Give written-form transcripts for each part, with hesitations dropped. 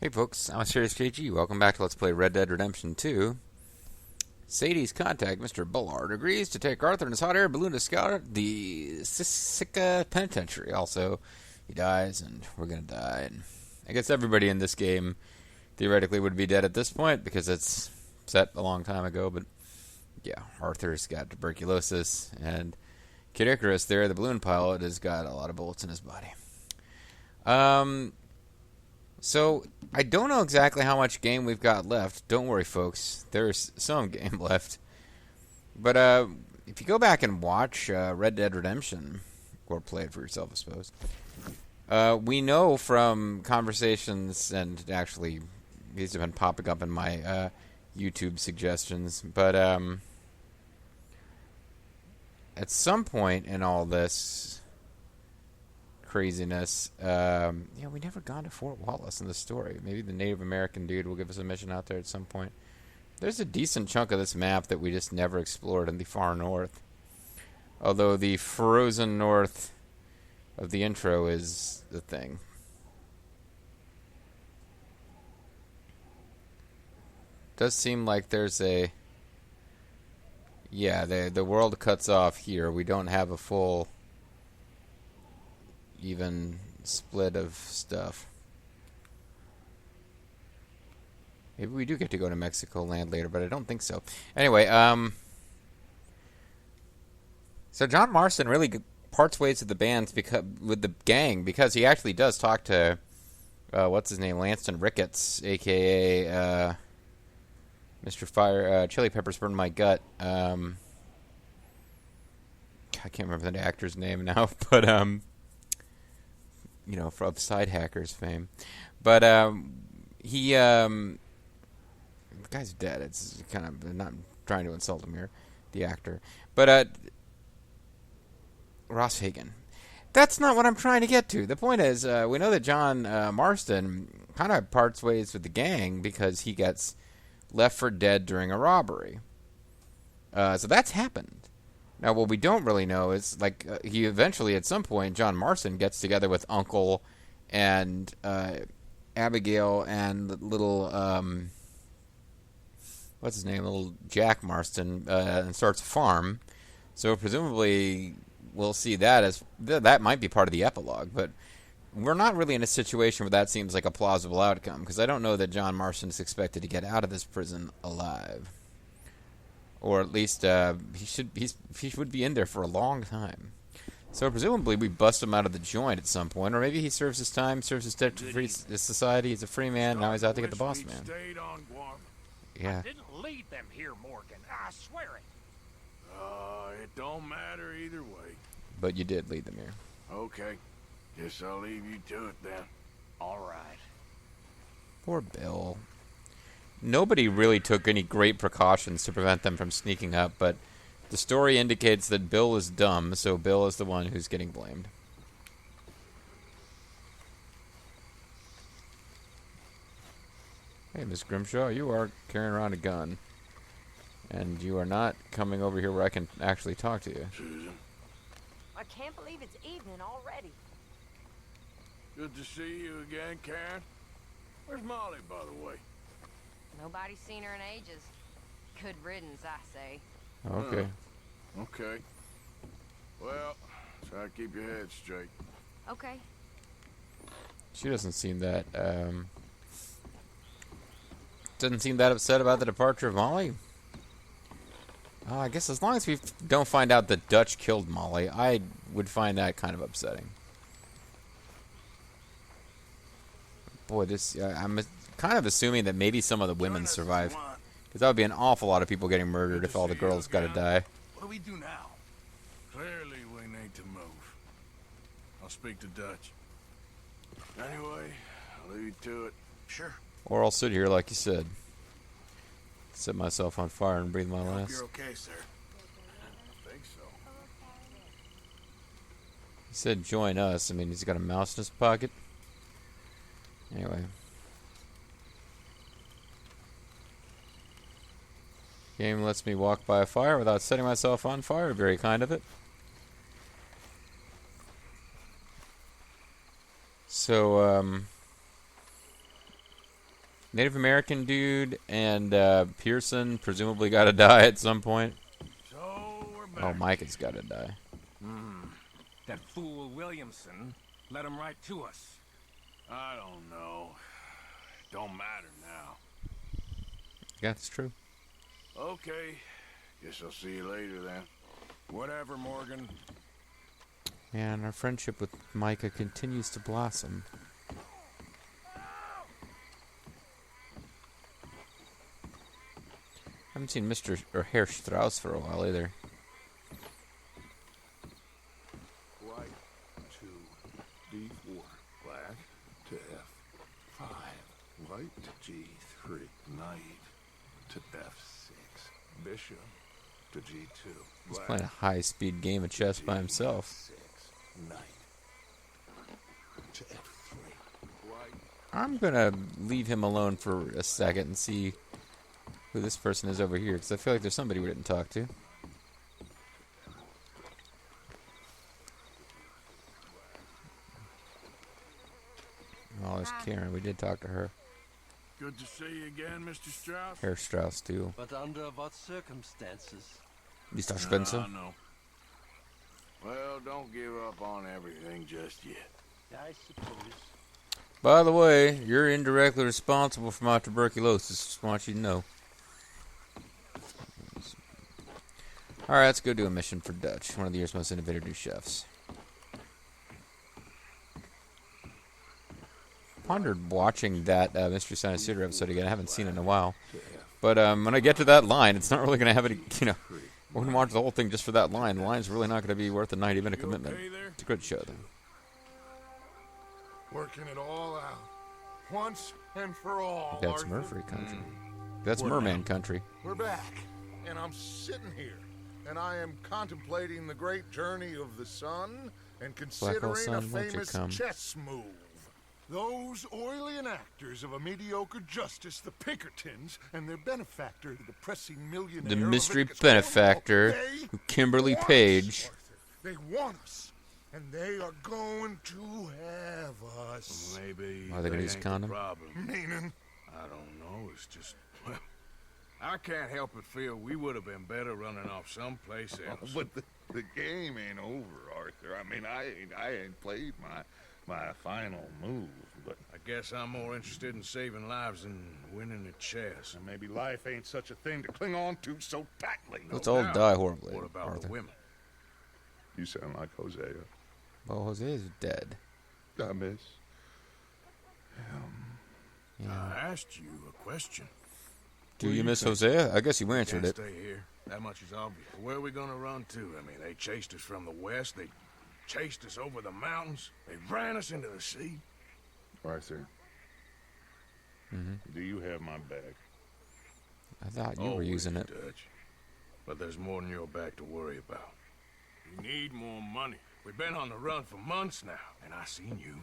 Hey folks, I'm Serious KG. Welcome back to Let's Play Red Dead Redemption 2. Sadie's contact, Mr. Bullard, agrees to take Arthur in his hot air balloon to scout the Sisika Penitentiary. Also, he dies, and we're gonna die. And I guess everybody in this game theoretically would be dead at this point because it's set a long time ago. But yeah, Arthur's got tuberculosis, and Kid Icarus there, the balloon pilot, has got a lot of bullets in his body. So, I don't know exactly how much game we've got left. Don't worry, folks. There's some game left. But, if you go back and watch Red Dead Redemption, or play it for yourself, I suppose, we know from conversations, and actually, these have been popping up in my YouTube suggestions, but at some point in all this craziness, we never gone to Fort Wallace in the story. Maybe the Native American dude will give us a mission out there at some point. There's a decent chunk of this map that we just never explored in the far north. Although the frozen north of the intro is the thing. Does seem like there's a... Yeah, the world cuts off here. We don't have a full... even split of stuff. Maybe we do get to go to Mexico land later, but I don't think so. Anyway, so John Marston really parts ways with the gang because he actually does talk to what's his name, Lanston Ricketts, aka Mr. Fire, Chili Peppers Burn My Gut. I can't remember the actor's name now, but from Side Hackers fame. But the guy's dead. It's kind of, not trying to insult him here, the actor. But Ross Hagen. That's not what I'm trying to get to. The point is, we know that John Marston kind of parts ways with the gang because he gets left for dead during a robbery. So that's happened. Now, what we don't really know is, he eventually, at some point, John Marston gets together with Uncle and Abigail and little, what's his name, little Jack Marston, and starts a farm. So presumably, we'll see that as, that might be part of the epilogue, but we're not really in a situation where that seems like a plausible outcome, because I don't know that John Marston is expected to get out of this prison alive. Or at least he would be in there for a long time. So presumably we bust him out of the joint at some point, or maybe he serves his time, serves his debt to free society. He's a free man. Now he's out to get the boss man. Yeah. I didn't lead them here, Morgan. I swear it. It don't matter either way. But you did lead them here. Okay. Guess I'll leave you to it then. All right. Poor Bill. Nobody really took any great precautions to prevent them from sneaking up, but the story indicates that Bill is dumb, so Bill is the one who's getting blamed. Hey, Miss Grimshaw, you are carrying around a gun. And you are not coming over here where I can actually talk to you. Susan, I can't believe it's evening already. good to see you again, Karen. Where's Molly, by the way? Nobody's seen her in ages. Good riddance, I say. Okay. Okay. Well, try to keep your head straight. Okay. She doesn't seem that, doesn't seem that upset about the departure of Molly. I guess as long as we don't find out that Dutch killed Molly, I would find that kind of upsetting. Boy, I'm kind of assuming that maybe some of the women survive. Because that would be an awful lot of people getting murdered if all the girls got to die. What do we do now? Clearly we need to move. I'll speak to Dutch. Anyway, I'll leave you to it. Sure. Or I'll sit here like you said. Set myself on fire and breathe my last. You're okay, sir. I think so. He said join us. I mean, he's got a mouse in his pocket. Anyway. Game lets me walk by a fire without setting myself on fire. Very kind of it. So, Native American dude and Pearson presumably got to die at some point. So we're back. Oh, Micah's got to die. That fool Williamson let him right to us. I don't know. Don't matter now. Yeah, that's true. Okay. Guess I'll see you later then. Whatever, Morgan. And our friendship with Micah continues to blossom. Haven't seen Mr. or Herr Strauss for a while either. White to D4. Black to F5. White to G3. Knight to F6. Bishop to G2. He's playing a high-speed game of chess by himself. Knight to F3. White. I'm going to leave him alone for a second and see who this person is over here, because I feel like there's somebody we didn't talk to. Oh, there's Karen. We did talk to her. Good to see you again, Mr. Strauss. Herr Strauss, too. But under what circumstances? Mr. Spencer. No. Well, don't give up on everything just yet. I suppose. By the way, you're indirectly responsible for my tuberculosis. Just want you to know. Alright, let's go do a mission for Dutch, one of the year's most innovative new chefs. Pondered watching that Mystery Science Theater episode again. I haven't seen it in a while. But when I get to that line, it's not really going to have any, I wouldn't watch the whole thing just for that line. The line's really not going to be worth a 90-minute commitment. Okay there? It's a good show, though. Working it all out. Once and for all. That's Arthur. Murphy country. That's We're Merman back. country. We're back, and I'm sitting here, and I am contemplating the great journey of the sun and considering sun, a won't you famous come? chess move. Those oily enactors of a mediocre justice, the Pinkertons, and their benefactor, the depressing millionaire. The mystery Leviticus benefactor, Cornwall, Kimberly want us, Page. Arthur. They want us, and they are going to have us. Maybe Are they gonna use ain't condom? the problem. Meaning? I don't know. It's just, well, I can't help but feel we would have been better running off someplace else. But the game ain't over, Arthur. I mean, I ain't played my final move, but I guess I'm more interested in saving lives than winning at chess. maybe life ain't such a thing to cling on to so tightly. Let's all die horribly, What about Arthur. the women? You sound like Hosea. Well, Jose is dead. I miss. Yeah. I asked you a question. Do you miss Hosea? I guess you answered Can't it. stay here. That much is obvious. Where are we gonna run to? I mean, they chased us from the west. They chased us over the mountains. They ran us into the sea. Arthur, do you have my bag? I thought you were Always, using it. Dutch. But there's more than your back to worry about. We need more money. We've been on the run for months now, and I seen you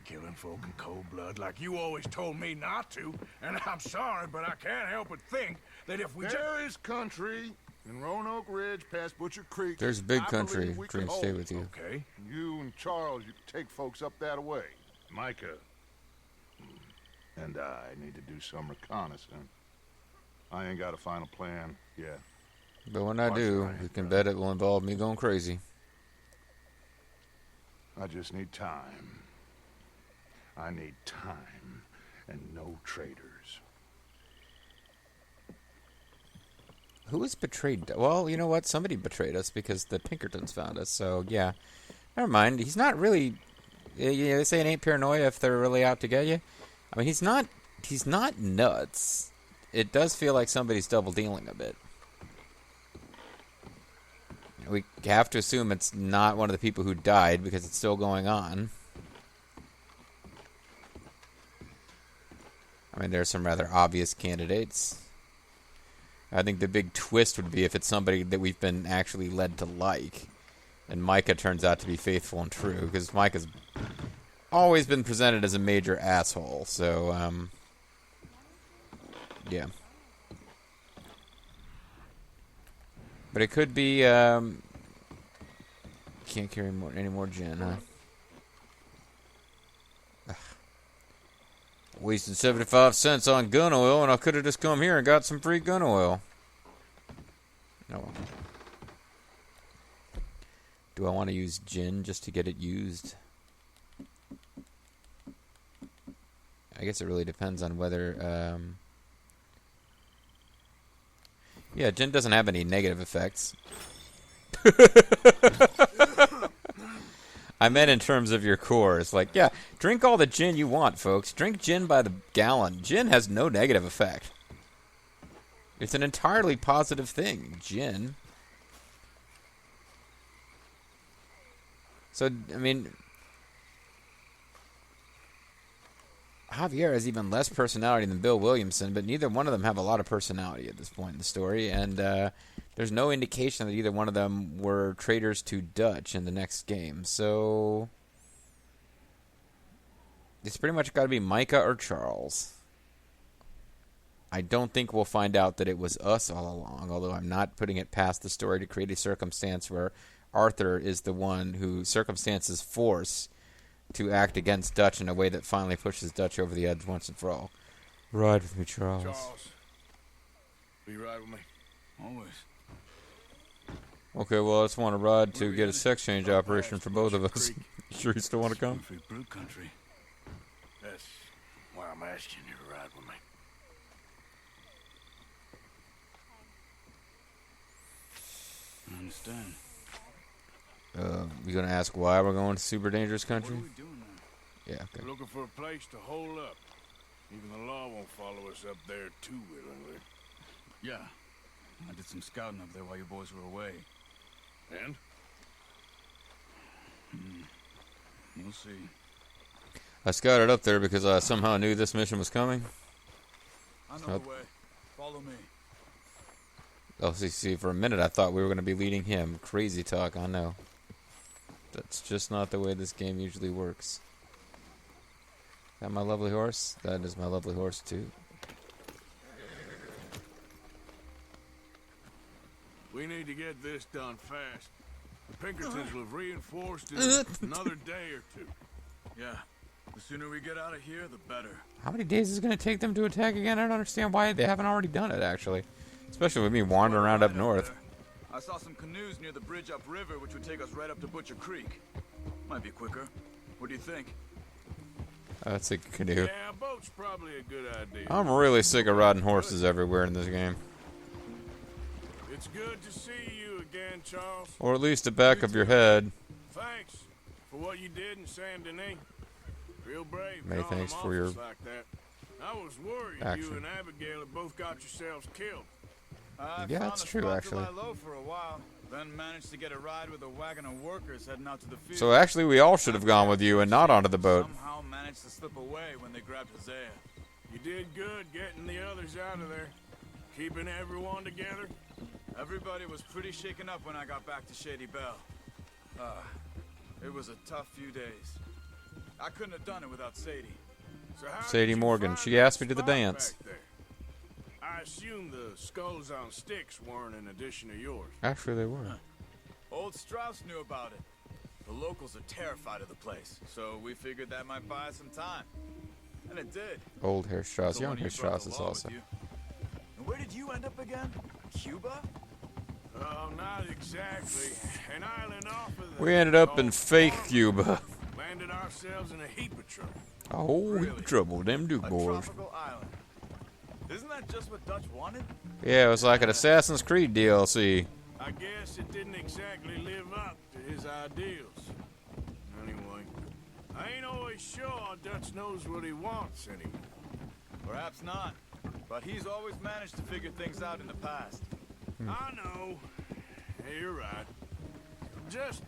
killing folk in cold blood like you always told me not to. And I'm sorry, but I can't help but think that if we just... There is country in Roanoke Ridge past Butcher Creek. There's big I country. believe we Dream could stay hold. with you. Okay. You and Charles, you take folks up that way. Micah and I need to do some reconnaissance. I ain't got a final plan yet. But when I Watch do, Ryan, you can brother. bet it will involve me going crazy. I just need time. I need time and no traitors. Who has betrayed? Well, you know what? Somebody betrayed us because the Pinkertons found us. So yeah, never mind. He's not really. You know, they say it ain't paranoia if they're really out to get you. I mean, he's not. He's not nuts. It does feel like somebody's double dealing a bit. We have to assume it's not one of the people who died because it's still going on. I mean, there are some rather obvious candidates. I think the big twist would be if it's somebody that we've been actually led to like. And Micah turns out to be faithful and true, because Micah's always been presented as a major asshole. So, yeah. But it could be, can't carry any more gin, huh? Ugh. Wasted 75 cents on gun oil, and I could have just come here and got some free gun oil. No. Do I want to use gin just to get it used? I guess it really depends on whether... Yeah, gin doesn't have any negative effects. I meant in terms of your core. It's like, yeah, drink all the gin you want, folks. Drink gin by the gallon. Gin has no negative effect. It's an entirely positive thing, gin. So, I mean, Javier has even less personality than Bill Williamson, but neither one of them have a lot of personality at this point in the story, and there's no indication that either one of them were traitors to Dutch in the next game. So it's pretty much got to be Micah or Charles. I don't think we'll find out that it was us all along, although I'm not putting it past the story to create a circumstance where Arthur is the one who circumstances force to act against Dutch in a way that finally pushes Dutch over the edge once and for all. Ride with me, Charles. Charles, will you ride with me? Always. Okay, well, I just want to ride to get a sex change operation for both of us. Sure you still want to come? Country, brew country. That's why I'm asking you to ride with me. I understand. You gonna ask why we're going to super dangerous What country? are we doing now? Yeah, okay. We're looking for a place to hole up. Even the law won't follow us up there too willingly. Yeah. I did some scouting up there while you boys were away. And? You'll see. I scouted up there because I somehow knew this mission was coming. I know the way. Follow me. Oh, see, for a minute I thought we were going to be leading him. Crazy talk, I know. That's just not the way this game usually works. That my lovely horse? That is my lovely horse, too. We need to get this done fast. The Pinkertons will have reinforced in another day or two. Yeah. The sooner we get out of here, the better. How many days is it going to take them to attack again? I don't understand why they haven't already done it, actually. Especially with me wandering around up north. I saw some canoes near the bridge upriver, which would take us right up to Butcher Creek. Might be quicker. What do you think? That's a canoe. Yeah, a boat's probably a good idea. I'm really sick of riding horses everywhere in this game. It's good to see you again, Charles. Or at least the back of your head. Thanks for what you did in Saint Denis. Real brave. Many calling thanks them for your officers like that. I was worried action. you and Abigail had both got yourselves killed. I Yeah, found that's a true, spot actually. To lie low for a while, then managed to get a ride with a wagon of workers heading out to the field. So actually we all should have gone with you and not onto the boat. Somehow managed to slip away when they grabbed Hosea. You did good getting the others out of there. Keeping everyone together. Everybody was pretty shaken up when I got back to Shady Belle. It was a tough few days. I couldn't have done it without Sadie. So how Sadie did you Morgan, find she that asked me to the spot dance. back there? I assume the skulls on sticks weren't an addition of yours. Actually they were. Old Strauss knew about it. The locals are terrified of the place, so we figured that might buy us some time. And it did. Old Herr Strauss, So young one of Herr you brought Strauss the is law also. with you. And where did you end up again? Cuba? Oh, not exactly. An island off of the We ended up in called fake Farm. Cuba. Landed ourselves in a heap of trouble. A whole heap of trouble, them Duke A boys. tropical island. Isn't that just what Dutch wanted? Yeah, it was like an Assassin's Creed DLC. I guess it didn't exactly live up to his ideals. Anyway, I ain't always sure Dutch knows what he wants anymore. Perhaps not. But he's always managed to figure things out in the past. I know. Yeah, you're right. Just...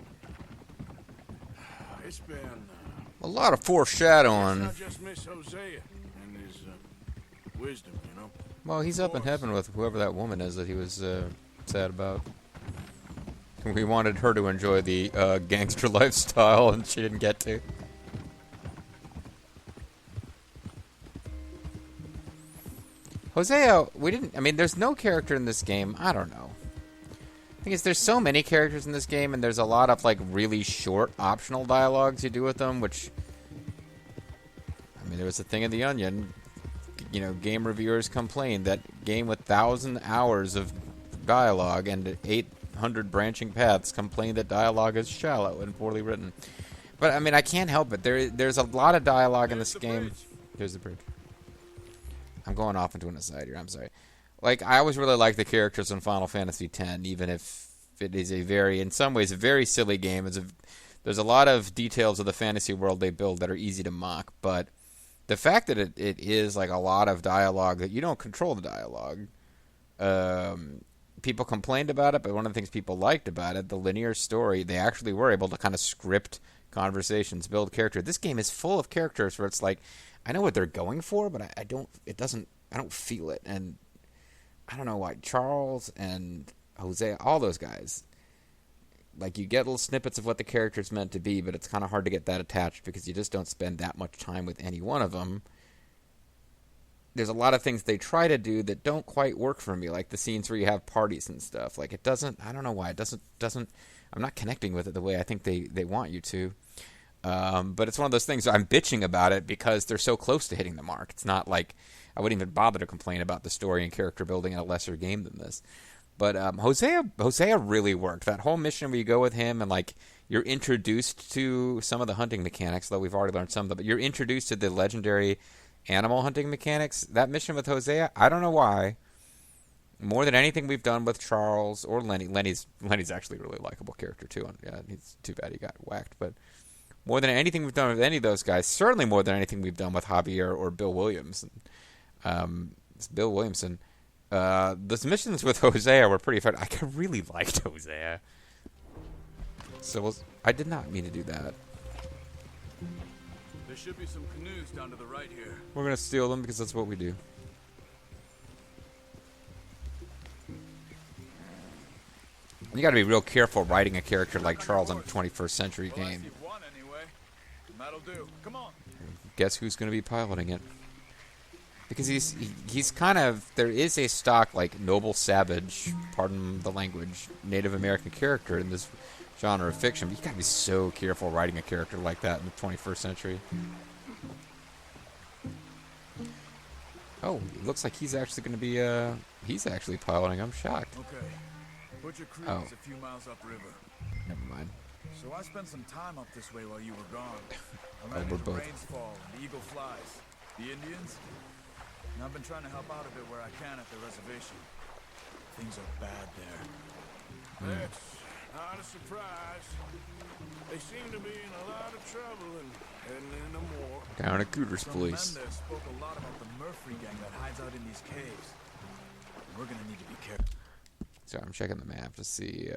It's been... A lot of I foreshadowing. just miss Hosea and his wisdom, you know? Well, he's up in heaven with whoever that woman is that he was sad about. We wanted her to enjoy the gangster lifestyle, and she didn't get to. Hosea, we didn't... I mean, there's no character in this game. I don't know. I guess there's so many characters in this game, and there's a lot of, like, really short optional dialogues you do with them, which... I mean, There was a thing in The Onion, game reviewers complained that game with 1,000 hours of dialogue and 800 branching paths complained that dialogue is shallow and poorly written. But, I mean, I can't help it. There's a lot of dialogue in this game. Here's the bridge. I'm going off into an aside here. I'm sorry. Like, I always really like the characters in Final Fantasy X, even if it is in some ways, a very silly game. There's a lot of details of the fantasy world they build that are easy to mock, but the fact that it is like a lot of dialogue that you don't control the dialogue. People complained about it, but one of the things people liked about it, the linear story, they actually were able to kind of script conversations, build character. This game is full of characters where it's like, I know what they're going for, but I don't feel it. And I don't know why. Charles and Jose, all those guys, like, you get little snippets of what the character's meant to be, but it's kind of hard to get that attached because you just don't spend that much time with any one of them. There's a lot of things they try to do that don't quite work for me, like the scenes where you have parties and stuff. Like, it doesn't, I don't know why, it doesn't, I'm not connecting with it the way I think they want you to. But it's one of those things I'm bitching about it because they're so close to hitting the mark. It's not like I wouldn't even bother to complain about the story and character building in a lesser game than this. But Hosea really worked. That whole mission where you go with him and, like, you're introduced to some of the hunting mechanics, though we've already learned some of them, but you're introduced to the legendary animal hunting mechanics. That mission with Hosea, I don't know why, more than anything we've done with Charles or Lenny. Lenny's actually a really likable character, too. Yeah, it's too bad he got whacked, but more than anything we've done with any of those guys, certainly more than anything we've done with Javier or Bill Williams. It's Bill Williamson. The missions with Hosea were pretty fun. I really liked Hosea. So I did not mean to do that. There should be some canoes down to the right here. We're going to steal them because that's what we do. You got to be real careful writing a character like Charles in a 21st century game. I see one anyway. That'll do. Come on. Guess who's going to be piloting it? Because he's kind of, there is a stock, like, noble savage, pardon the language, Native American character in this genre of fiction, but you gotta be so careful writing a character like that in the 21st century. Oh, it looks like he's actually going to be, he's actually piloting. I'm shocked. Okay. Butcher Creek is a few miles upriver. Never mind. So I spent some time up this way while you were gone. I Oh, ran we're into both. rains fall and the eagle flies. The Indians? And I've been trying to help out a bit where I can at the reservation. Things are bad there. That's not a surprise. They seem to be in a lot of trouble and heading into more. Down at Cooter's Some place. men there spoke a lot about the Murphy gang that hides out in these caves. We're gonna need to be careful. Sorry, I'm checking the map to see.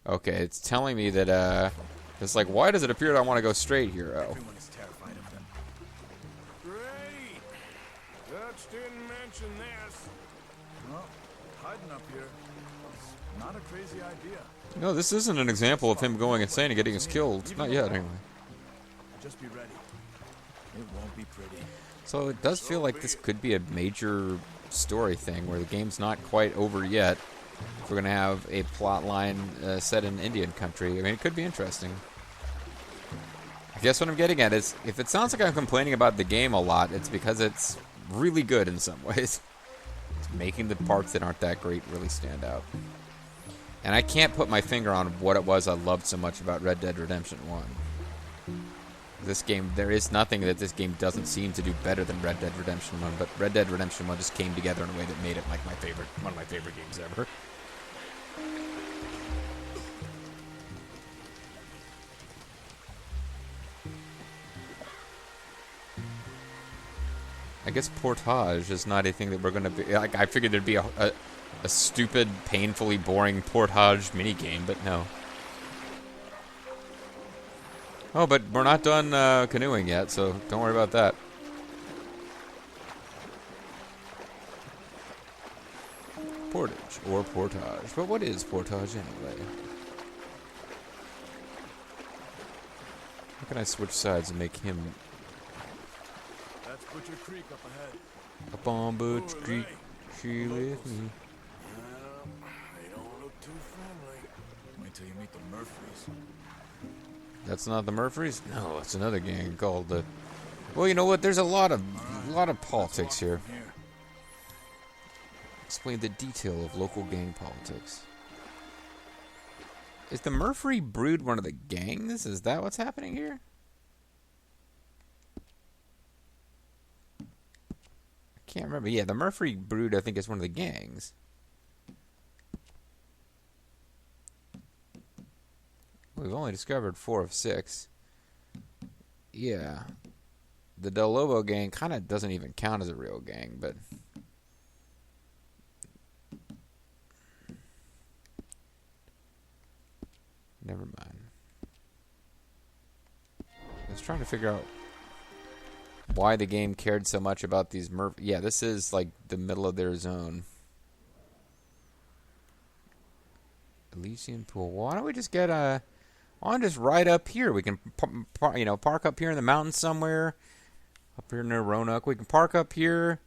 Okay, it's telling me that, it's like, why does it appear that I want to go straight here? Oh. Everyone is terrified of them. Great. Dutch didn't mention this. Well, hiding up here is not a crazy idea. No, this isn't an example of him going insane and getting us killed. Not yet, anyway. Just be ready. It won't be pretty. So it does feel like this could be a major story thing where the game's not quite over yet. If we're going to have a plot line set in Indian country, I mean, it could be interesting. I guess what I'm getting at is, if it sounds like I'm complaining about the game a lot, it's because it's really good in some ways. It's making the parts that aren't that great really stand out. And I can't put my finger on what it was I loved so much about Red Dead Redemption 1. This game, there is nothing that this game doesn't seem to do better than Red Dead Redemption 1, but Red Dead Redemption 1 just came together in a way that made it like one of my favorite games ever. I guess portage is not a thing that we're going to be, like, I figured there'd be a stupid, painfully boring portage minigame, but no. Oh, but we're not done canoeing yet, so don't worry about that. Portage or portage. But what is portage anyway? How can I switch sides and make him That's Butcher Creek up ahead. up on Butch Creek? She with me. They don't look too friendly. Wait till you meet the Murphys. That's not the Murphys? No, it's another gang called the Well, you know what? There's a lot of politics here. Explain the detail of local gang politics. Is the Murphy Brood one of the gangs? Is that what's happening here? I can't remember. Yeah, the Murphy Brood, I think, is one of the gangs. We've only discovered 4 of 6. Yeah. The Del Lobo gang kind of doesn't even count as a real gang, but... Never mind. I was trying to figure out why the game cared so much about these Yeah, this is like the middle of their zone. Elysian Pool. Why don't we just get a... Why don't we just ride up here? We can, park up here in the mountains somewhere. Up here near Roanoke. We can park up here.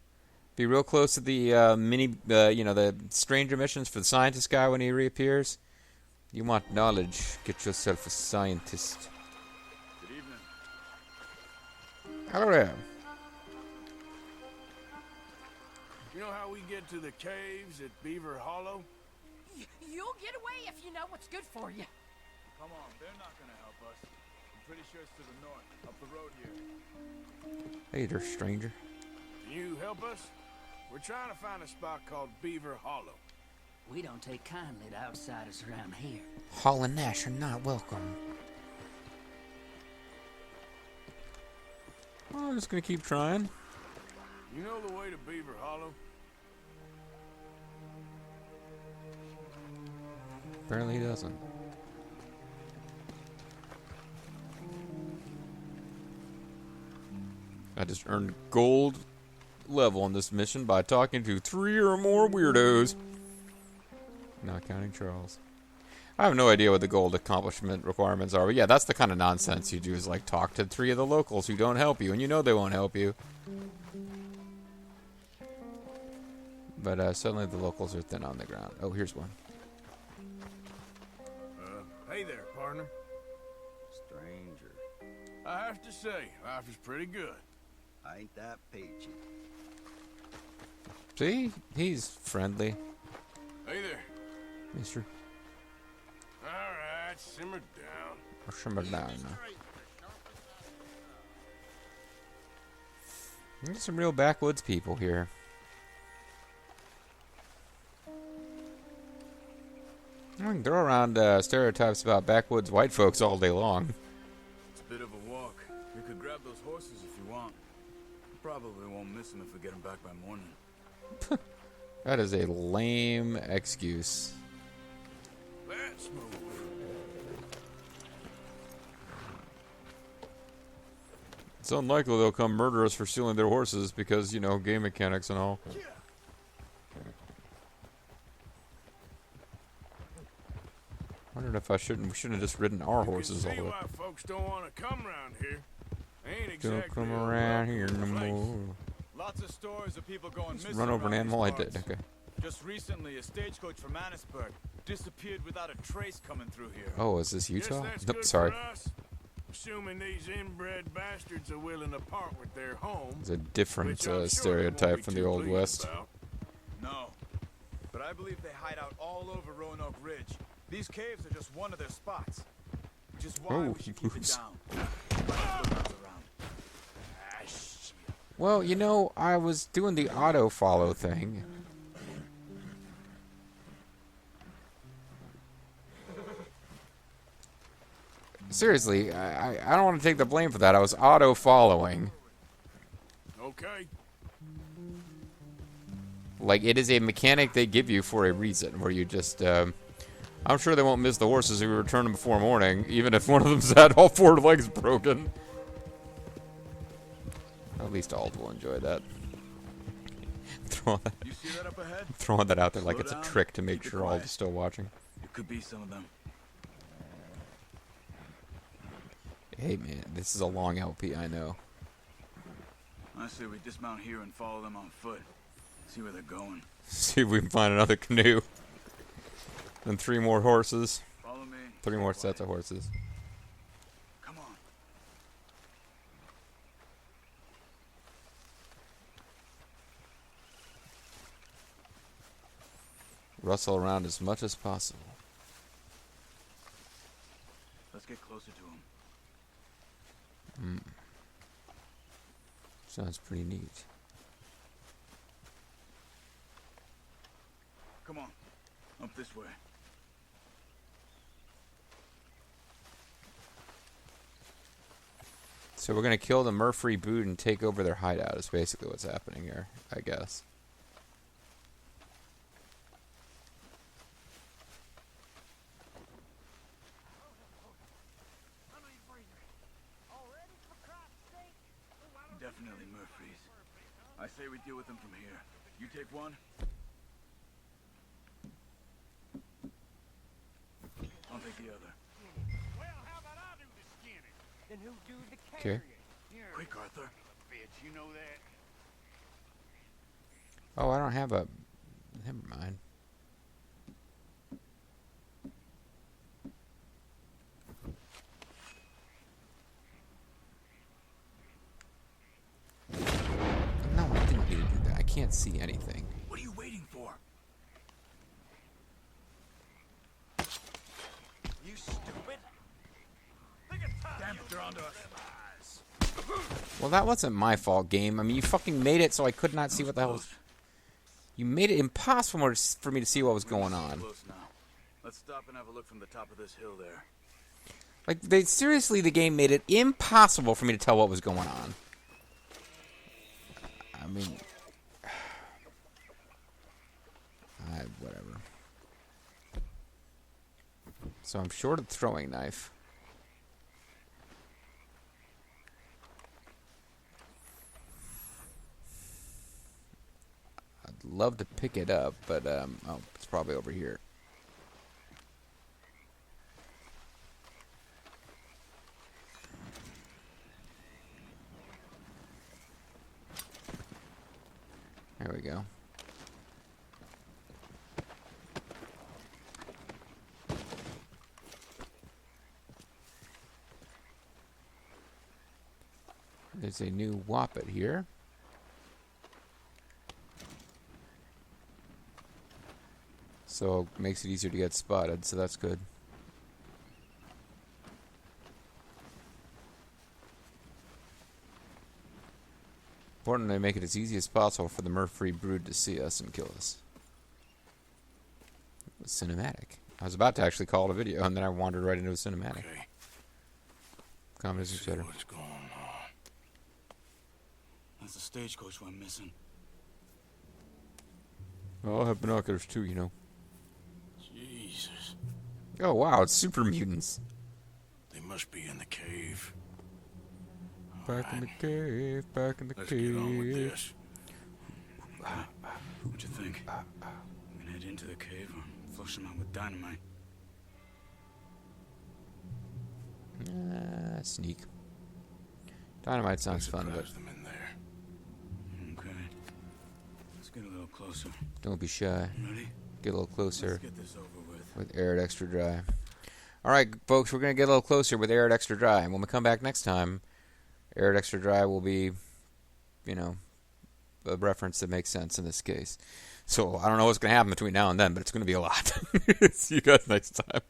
Be real close to the the stranger missions for the scientist guy when he reappears. You want knowledge, get yourself a scientist. Good evening. Hello there. You know how we get to the caves at Beaver Hollow? You'll get away if you know what's good for you. Come on, they're not gonna help us. I'm pretty sure it's to the north, up the road here. Hey there, stranger. Can you help us? We're trying to find a spot called Beaver Hollow. We don't take kindly to outsiders around here. Hall and Nash are not welcome. Well, I'm just gonna keep trying. You know the way to Beaver Hollow? Apparently he doesn't. I just earned gold level on this mission by talking to 3 or more weirdos. Not counting Charles. I have no idea what the gold accomplishment requirements are, but yeah, that's the kind of nonsense you do, is like talk to 3 of the locals who don't help you, and you know they won't help you. But certainly the locals are thin on the ground. Oh, here's one. Hey there, partner. Stranger. I have to say, life is pretty good. Ain't that peachy? See? He's friendly. Hey there. Mister. Alright, simmer down. Or simmer down. There's some real backwoods people here. I can throw around stereotypes about backwoods white folks all day long. It's a bit of a walk. You could grab those horses if you want. You probably won't miss them if we get them back by morning. That is a lame excuse. Let's move. It's unlikely they'll come murder us for stealing their horses because, you know, game mechanics and all. Wondered if we shouldn't have just ridden our horses all the way. Why folks don't want to come around here. Ain't Don't exactly come a around here no place. more. Lots of stories of people going Just missing run over an around these animal. I parts. did. Okay. Just recently, a stagecoach from Annisburg disappeared without a trace coming through here. Oh, is this Guess Utah? that's Nope, good sorry. for us. Assuming these inbred bastards are willing to part with their homes. It's a different which I'm sure they stereotype won't be from the too Old pleased West. about. No. But I believe they hide out all over Roanoke Ridge. These caves are just one of their spots. Which is why Oh, we should keep it oops. down. Around. Ah, shit. Well, you know, I was doing the auto-follow thing. Seriously, I don't want to take the blame for that. I was auto-following. Okay. Like, it is a mechanic they give you for a reason, where you just, I'm sure they won't miss the horses who return them before morning, even if one of them's had all 4 legs broken. At least Ald will enjoy that. You see that up ahead? Throwing that out there like Slow it's a down, trick to make keep it sure quiet. Ald is still watching. It could be some of them. Hey man, this is a long LP, I know. I say we dismount here and follow them on foot. See where they're going. See if we can find another canoe. And 3 more horses. Follow me. 3 more sets of horses. Come on. Rustle around as much as possible. Let's get closer to him. Sounds pretty neat. Come on. Up this way. So we're going to kill the Murphy brood and take over their hideout is basically what's happening here, I guess. Definitely Murphy's. I say we deal with them from here. You take one. I'll take the other. Well, how about I do the skinning? Then who do the Okay. carrying? Quick, Arthur. Bitch, you know that? Oh, I don't have a... Never mind. No, I didn't need to do that. I can't see anything. What are you waiting for? You stupid! Damn it, they're onto us. Well, that wasn't my fault, game. I mean, you fucking made it so I could not see what the hell was... You made it impossible for me to see what was going on. Close now. Let's stop and have a look from the top of this hill there. Like, seriously, the game made it impossible for me to tell what was going on. I mean... whatever. So I'm short of throwing knife. I'd love to pick it up, but, oh, it's probably over here. There we go. There's a new Whoppet here. So it makes it easier to get spotted, so that's good. Importantly, make it as easy as possible for the Murphy brood to see us and kill us. It was cinematic. I was about to actually call it a video, and then I wandered right into a cinematic. Okay. Comments, etc. What's going on? That's the stagecoach one missing. Well, I'll have binoculars too, you know. Jesus. Oh, wow, it's super mutants. They must be in the cave. Back in the cave, back in the Let's cave. get on with this. What you think? I'm gonna head into the cave or flush them out with dynamite. Sneak. Dynamite sounds fun, but Surprise them in there. Okay. Let's get a little closer. don't be shy. Ready? Get a little closer Let's get this over with. with Air at Extra Dry. Alright, folks, we're going to get a little closer with Air at Extra Dry. And when we come back next time, Air at Extra Dry will be, you know, a reference that makes sense in this case. So I don't know what's going to happen between now and then, but it's going to be a lot. See you guys next time.